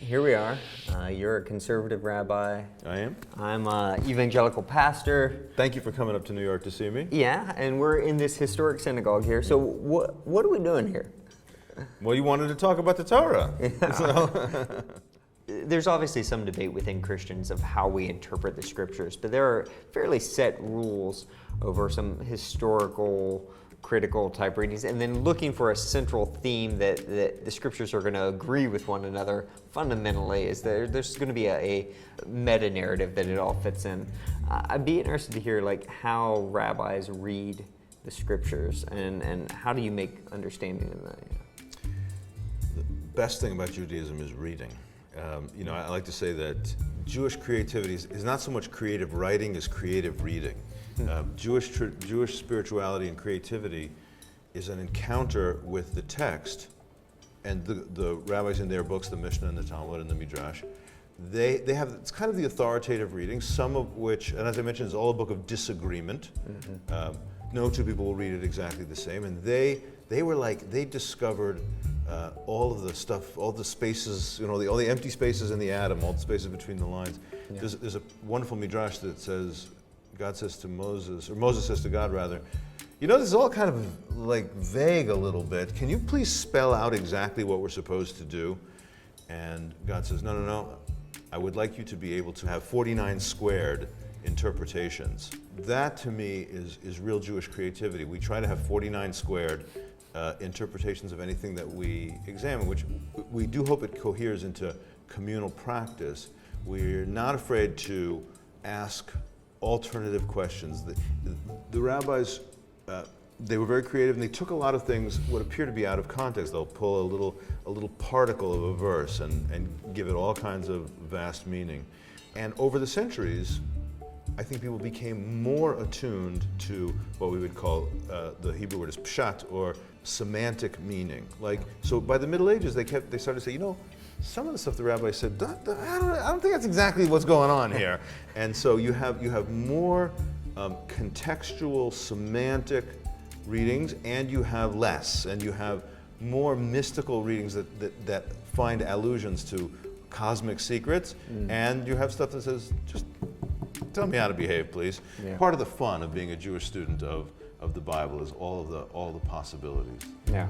Here we are. You're a conservative rabbi. I am. I'm an evangelical pastor. Thank you for coming up to New York to see me. Yeah, and we're in this historic synagogue here. So what are we doing here? Well, you wanted to talk about the Torah. Yeah. So There's obviously some debate within Christians of how we interpret the scriptures, but there are fairly set rules over some historical, critical type readings, and then looking for a central theme that the scriptures are going to agree with one another fundamentally. Is there's going to be a meta narrative that it all fits in. I'd be interested to hear how rabbis read the scriptures, and how do you make understanding of that? the best thing about Judaism is reading. I like to say that Jewish creativity is not so much creative writing as creative reading. Jewish spirituality and creativity is an encounter with the text, and the rabbis in their books, the Mishnah and the Talmud and the Midrash, they have, it's kind of the authoritative reading, some of which, and as I mentioned, is all a book of disagreement. No two people will read it exactly the same, and they discovered all of the stuff, all the spaces, all the empty spaces in the atom, all the spaces between the lines. Yeah. There's a wonderful Midrash that says, God says to Moses, or Moses says to God rather, this is all kind of vague a little bit. Can you please spell out exactly what we're supposed to do? And God says, no. I would like you to be able to have 49 squared interpretations. That to me is real Jewish creativity. We try to have 49 squared interpretations of anything that we examine, which we do hope it coheres into communal practice. We're not afraid to ask alternative questions. The rabbis, they were very creative, and they took a lot of things what appear to be out of context. They'll pull a little particle of a verse and give it all kinds of vast meaning. And over the centuries, I think people became more attuned to what we would call, the Hebrew word is pshat, or semantic meaning. So by the Middle Ages, they started to say, some of the stuff the rabbi said, I don't think that's exactly what's going on here. And so you have more contextual, semantic readings, and you have less, and you have more mystical readings that find allusions to cosmic secrets, and you have stuff that says, just tell me how to behave, please. Yeah. Part of the fun of being a Jewish student of the Bible is all the possibilities. Yeah.